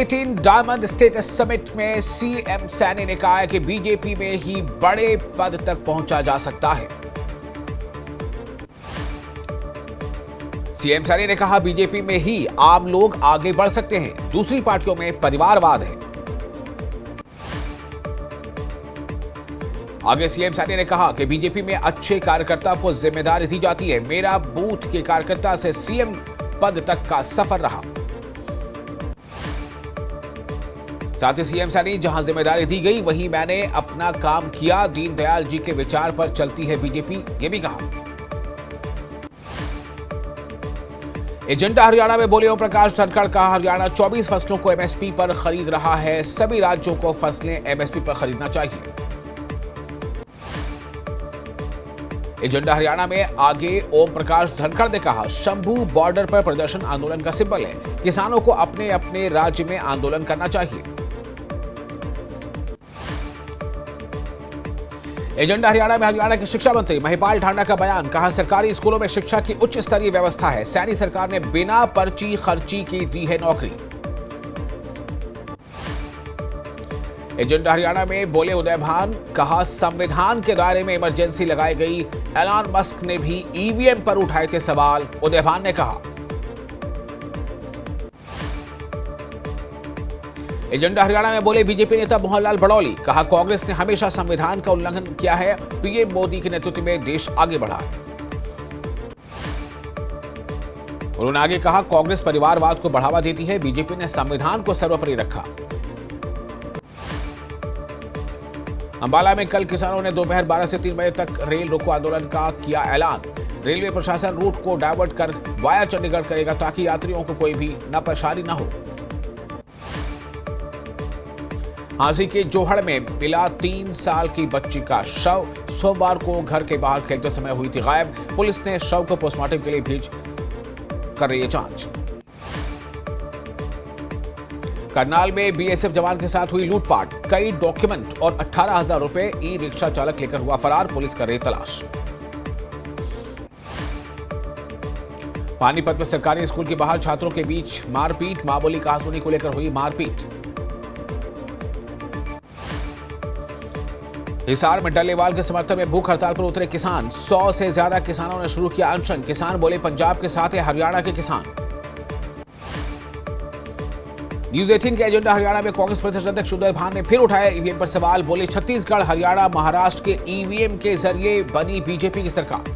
18 diamond status summit में CM Saini ने कहा है कि बीजेपी में ही बड़े पद तक पहुंचा जा सकता है। सीएम सैनी ने कहा, बीजेपी में ही आम लोग आगे बढ़ सकते हैं, दूसरी पार्टियों में परिवारवाद है। आगे सीएम सैनी ने कहा कि बीजेपी में अच्छे कार्यकर्ता को जिम्मेदारी दी जाती है। मेरा बूथ के कार्यकर्ता से सीएम पद तक का सफर रहा। साथ ही सीएम सैनी, जहां जिम्मेदारी दी गई वहीं मैंने अपना काम किया। दीनदयाल जी के विचार पर चलती है बीजेपी, ये भी कहा। एजेंडा हरियाणा में बोले ओम प्रकाश धनखड़, कहा हरियाणा 24 फसलों को एमएसपी पर खरीद रहा है, सभी राज्यों को फसलें एमएसपी पर खरीदना चाहिए। एजेंडा हरियाणा में आगे ओम प्रकाश धनखड़ ने कहा, शंभू बॉर्डर पर प्रदर्शन आंदोलन का सिंबल है, किसानों को अपने अपने राज्य में आंदोलन करना चाहिए। एजेंडा हरियाणा में हरियाणा के शिक्षा मंत्री महिपाल ढांडा का बयान, कहा सरकारी स्कूलों में शिक्षा की उच्च स्तरीय व्यवस्था है, सैनी सरकार ने बिना पर्ची खर्ची की दी है नौकरी। एजेंडा हरियाणा में बोले उदय भान, कहा संविधान के दायरे में इमरजेंसी लगाई गई, एलन मस्क ने भी ईवीएम पर उठाए थे सवाल, उदय भान ने कहा। एजेंडा हरियाणा में बोले बीजेपी नेता मोहनलाल बड़ौली, कहा कांग्रेस ने हमेशा संविधान का उल्लंघन किया है, पीएम मोदी के नेतृत्व में देश आगे बढ़ा है। उन्होंने आगे कहा, कांग्रेस परिवारवाद को बढ़ावा देती है, बीजेपी ने संविधान को सर्वोपरि रखा। अंबाला में कल किसानों ने दोपहर 12 से 3 बजे तक रेल रोको आंदोलन का किया ऐलान। रेलवे प्रशासन रूट को डायवर्ट कर वाया चंडीगढ़ करेगा ताकि यात्रियों को कोई भी न परेशानी न हो। हांसी के जोहड़ में मिला 3 साल की बच्ची का शव, सोमवार को घर के बाहर खेलते समय हुई थी गायब। पुलिस ने शव को पोस्टमार्टम के लिए भेज कर रही है जांच। करनाल में बीएसएफ जवान के साथ हुई लूटपाट, कई डॉक्यूमेंट और 18,000 रुपए, ई रिक्शा चालक लेकर हुआ फरार, पुलिस कर रही तलाश। पानीपत में सरकारी स्कूल के बाहर छात्रों के बीच मारपीट, मां बोली कहासुनी को लेकर हुई मारपीट। हिसार में डल्लेवाल के समर्थन में भूख हड़ताल पर उतरे किसान, 100 से ज्यादा किसानों ने शुरू किया अनशन। किसान बोले पंजाब के साथ है हरियाणा के किसान। न्यूज 18 के एजेंडा हरियाणा में कांग्रेस प्रदेश अध्यक्ष उदय भान ने फिर उठाया ईवीएम पर सवाल, बोले छत्तीसगढ़, हरियाणा, महाराष्ट्र के ईवीएम के जरिए बनी बीजेपी की सरकार।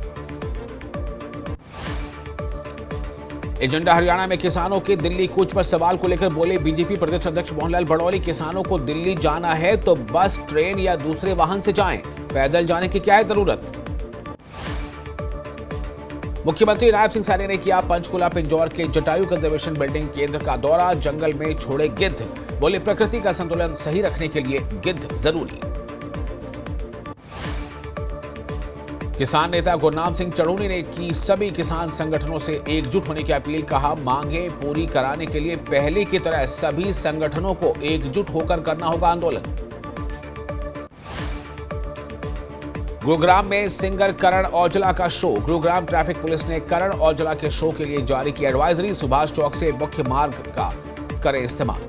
एजेंडा हरियाणा में किसानों के दिल्ली कूच पर सवाल को लेकर बोले बीजेपी प्रदेश अध्यक्ष मोहनलाल बड़ौली, किसानों को दिल्ली जाना है तो बस, ट्रेन या दूसरे वाहन से जाएं, पैदल जाने की क्या है जरूरत। मुख्यमंत्री नायब सिंह सैनी ने किया पंचकुला पिंजौर के जटायु कंजर्वेशन बिल्डिंग केंद्र का दौरा, जंगल में छोड़े गिद्ध, बोले प्रकृति का संतुलन सही रखने के लिए गिद्ध जरूरी। किसान नेता गुरनाम सिंह चढ़ूनी ने की सभी किसान संगठनों से एकजुट होने की अपील, कहा मांगे पूरी कराने के लिए पहले की तरह सभी संगठनों को एकजुट होकर करना होगा आंदोलन। गुरुग्राम में सिंगर करण औजला का शो, गुरुग्राम ट्रैफिक पुलिस ने करण औजला के शो के लिए जारी की एडवाइजरी, सुभाष चौक से मुख्य मार्ग का करें इस्तेमाल।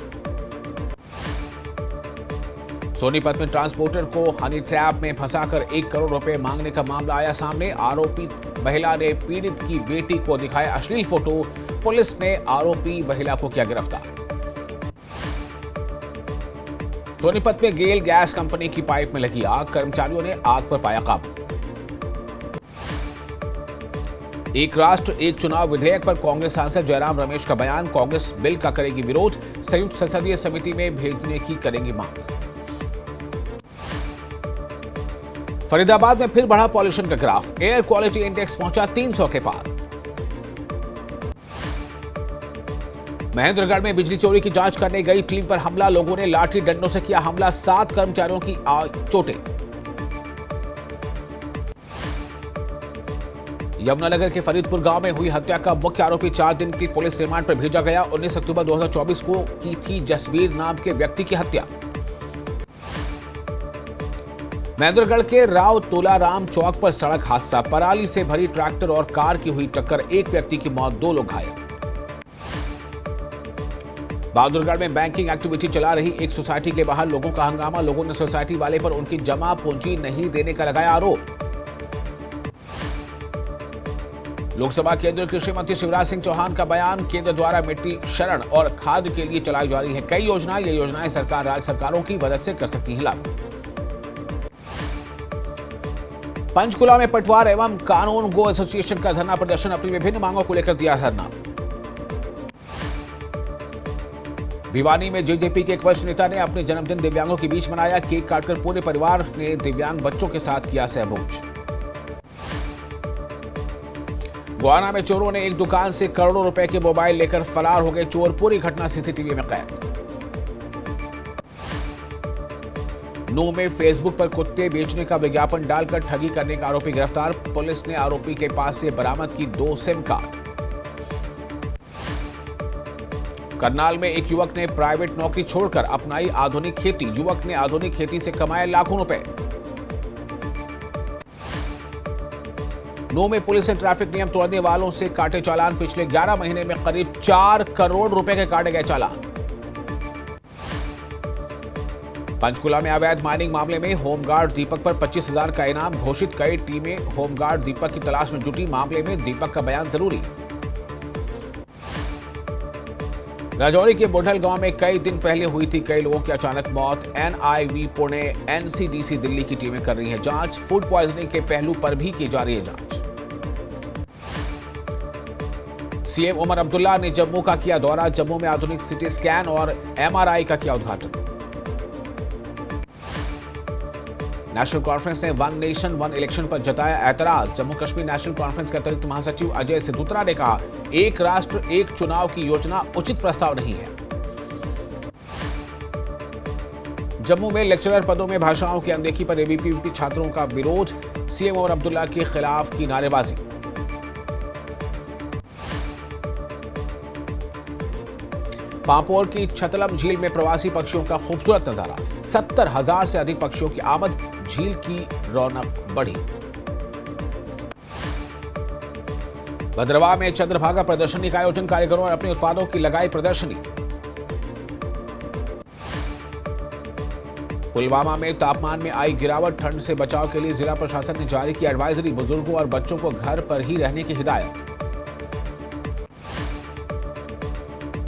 सोनीपत में ट्रांसपोर्टर को हनी ट्रैप में फंसाकर 1 करोड़ रुपए मांगने का मामला आया सामने, आरोपित महिला ने पीड़ित की बेटी को दिखाया अश्लील फोटो, पुलिस ने आरोपी महिला को किया गिरफ्तार। सोनीपत में गेल गैस कंपनी की पाइप में लगी आग, कर्मचारियों ने आग पर पाया काबू। एक राष्ट्र एक चुनाव विधेयक पर कांग्रेस सांसद जयराम रमेश का बयान, कांग्रेस बिल का करेगी विरोध, संयुक्त संसदीय समिति में भेजने की करेंगी मांग। फरीदाबाद में फिर बढ़ा पॉल्यूशन का ग्राफ, एयर क्वालिटी इंडेक्स पहुंचा 300 के पार। महेंद्रगढ़ में बिजली चोरी की जांच करने गई टीम पर हमला, लोगों ने लाठी डंडों से किया हमला, 7 कर्मचारियों की चोटें। यमुनानगर के फरीदपुर गांव में हुई हत्या का मुख्य आरोपी 4 दिन की पुलिस रिमांड पर भेजा गया, 19 अक्टूबर 2024 को की थी जसबीर नाम के व्यक्ति की हत्या। महेंद्रगढ़ के राव तुलाराम चौक पर सड़क हादसा, पराली से भरी ट्रैक्टर और कार की हुई टक्कर, 1 व्यक्ति की मौत, 2 लोग घायल। बहादुरगढ़ में बैंकिंग एक्टिविटी चला रही एक सोसाइटी के बाहर लोगों का हंगामा। लोगों ने सोसाइटी वाले पर उनकी जमा पूंजी नहीं देने का लगाया आरोप। लोकसभा केंद्रीय कृषि मंत्री शिवराज सिंह चौहान का बयान, केंद्र द्वारा मिट्टी शरण और खाद के लिए चलाई जा रही है कई योजनाएं। ये योजनाएं सरकार राज्य सरकारों की मदद से कर सकती हैं लागू। पंचकुला में पटवार एवं कानून गो एसोसिएशन का धरना प्रदर्शन, अपनी विभिन्न मांगों को लेकर दिया धरना। भिवानी में जेजेपी के एक वरिष्ठ नेता ने अपने जन्मदिन दिव्यांगों के बीच मनाया। केक काटकर पूरे परिवार ने दिव्यांग बच्चों के साथ किया सहभोज। गोहाना में चोरों ने एक दुकान से करोड़ों रुपए के मोबाइल लेकर फरार हो गए चोर। पूरी घटना सीसीटीवी में कैद। नूंह में फेसबुक पर कुत्ते बेचने का विज्ञापन डालकर ठगी करने का आरोपी गिरफ्तार। पुलिस ने आरोपी के पास से बरामद की 2 सिम कार्ड। करनाल में एक युवक ने प्राइवेट नौकरी छोड़कर अपनाई आधुनिक खेती। युवक ने आधुनिक खेती से कमाए लाखों रुपए। नूंह में पुलिस ने ट्रैफिक नियम तोड़ने वालों से काटे चालान। पिछले 11 महीने में करीब 4 करोड़ रुपए के काटे गए चालान। पंचकुला में अवैध माइनिंग मामले में होमगार्ड दीपक पर 25,000 का इनाम घोषित। कई टीमें होमगार्ड दीपक की तलाश में जुटी। मामले में दीपक का बयान जरूरी। राजौरी के बुढ़ल गांव में कई दिन पहले हुई थी कई लोगों की अचानक मौत। एनआईवी पुणे, एनसीडीसी दिल्ली की टीमें कर रही हैं जांच। फूड पॉइजनिंग के पहलू पर भी की जा रही है जांच। सीएम उमर अब्दुल्ला ने जम्मू का किया दौरा। जम्मू में आधुनिक सिटी स्कैन और एमआरआई का किया उद्घाटन। नेशनल कॉन्फ्रेंस ने वन नेशन वन इलेक्शन पर जताया ऐतराज। जम्मू कश्मीर नेशनल कॉन्फ्रेंस के अतिरिक्त महासचिव अजय सिद्धूत्रा ने कहा, एक राष्ट्र एक चुनाव की योजना उचित प्रस्ताव नहीं है। जम्मू में लेक्चरर पदों में भाषाओं की अनदेखी पर एबीवीपी छात्रों का विरोध। सीएम उमर अब्दुल्ला के खिलाफ की नारेबाजी। पांपोर की छतलम झील में प्रवासी पक्षियों का खूबसूरत नजारा। 70,000 से अधिक पक्षियों की आमद। झील की रौनक बढ़ी। भद्रवाह में चंद्रभागा प्रदर्शनी का आयोजन। कारीगरों और अपने उत्पादों की लगाई प्रदर्शनी। पुलवामा में तापमान में आई गिरावट। ठंड से बचाव के लिए जिला प्रशासन ने जारी की एडवाइजरी। बुजुर्गों और बच्चों को घर पर ही रहने की हिदायत।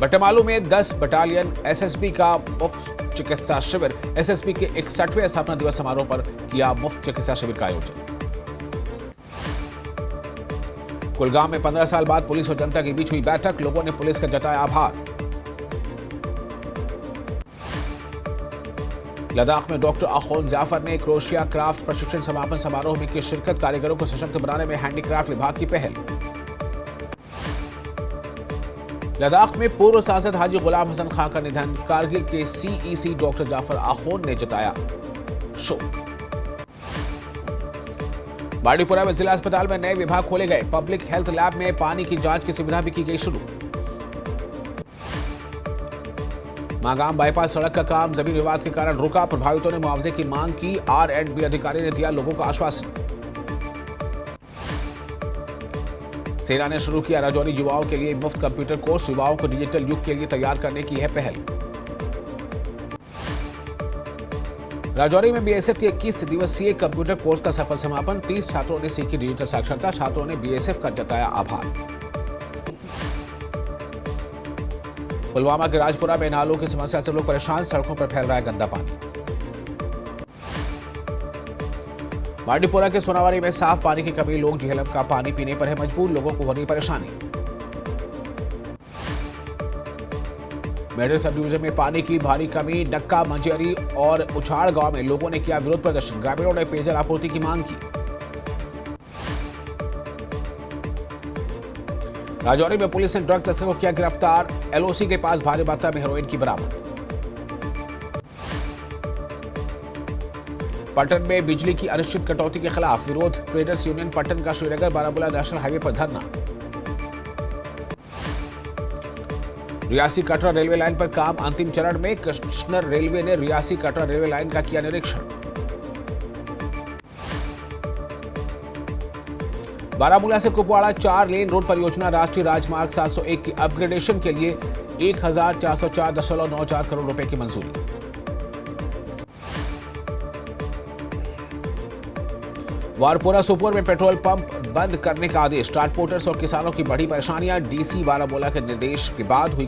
बटमालू में 10 बटालियन एसएसबी का मुफ्त चिकित्सा शिविर। एसएसबी के 61वें स्थापना दिवस समारोह पर किया मुफ्त चिकित्सा शिविर का आयोजन। कुलगाम में 15 साल बाद पुलिस और जनता के बीच हुई बैठक। लोगों ने पुलिस का जताया आभार। लद्दाख में डॉक्टर अखौन जाफर ने क्रोशिया क्राफ्ट प्रशिक्षण समापन समारोह में की शिरकत। कारीगरों को सशक्त बनाने में हैंडीक्राफ्ट विभाग की पहल। लद्दाख में पूर्व सांसद हाजी गुलाम हसन खां का निधन। कारगिल के सीईसी डॉक्टर जाफर अखौन ने जताया शोक। बाड़ीपुरा में जिला अस्पताल में नए विभाग खोले गए। पब्लिक हेल्थ लैब में पानी की जांच की सुविधा भी की गई शुरू। मागाम बाईपास सड़क का काम जमीन विवाद के कारण रुका। प्रभावितों ने मुआवजे की मांग की। R&B अधिकारी ने दिया लोगों को आश्वासन। सेना ने शुरू किया राजौरी युवाओं के लिए मुफ्त कंप्यूटर कोर्स। युवाओं को डिजिटल युग के लिए तैयार करने की है पहल। राजौरी में बीएसएफ के 21 दिवसीय कंप्यूटर कोर्स का सफल समापन। 30 छात्रों ने सीखी डिजिटल साक्षरता। छात्रों ने बीएसएफ का जताया आभार। पुलवामा के राजपुरा में नालों की समस्या से लोग परेशान। सड़कों पर फैल रहा है गंदा पानी। बाड़ीपुरा के सोनावारी में साफ पानी की कमी। लोग झेलम का पानी पीने पर है मजबूर। लोगों को हो रही परेशानी। मेडल सब डिवीजन में पानी की भारी कमी। डक्का, मंजेरी और उछाड़ गांव में लोगों ने किया विरोध प्रदर्शन। ग्रामीणों ने पेयजल आपूर्ति की मांग की। राजौरी में पुलिस ने ड्रग तस्कर को किया गिरफ्तार। एलओसी के पास भारी मात्रा में हेरोइन की बरामद। पटन में बिजली की अनिश्चित कटौती के खिलाफ विरोध। ट्रेडर्स यूनियन पटन का श्रीनगर बारामूला नेशनल हाईवे पर धरना। रियासी कटरा रेलवे लाइन पर काम अंतिम चरण में। कमिश्नर रेलवे ने रियासी कटरा रेलवे लाइन का किया निरीक्षण। बारामूला से कुपवाड़ा 4 लेन रोड परियोजना। राष्ट्रीय राजमार्ग 701 की अपग्रेडेशन के लिए 1404.94 करोड़ रुपए की मंजूरी। वारपोरा सुपोर में पेट्रोल पंप बंद करने का आदेश। ट्रांसपोर्टर्स और किसानों की बड़ी परेशानियां। डीसी बारामूला के निर्देश के बाद हुई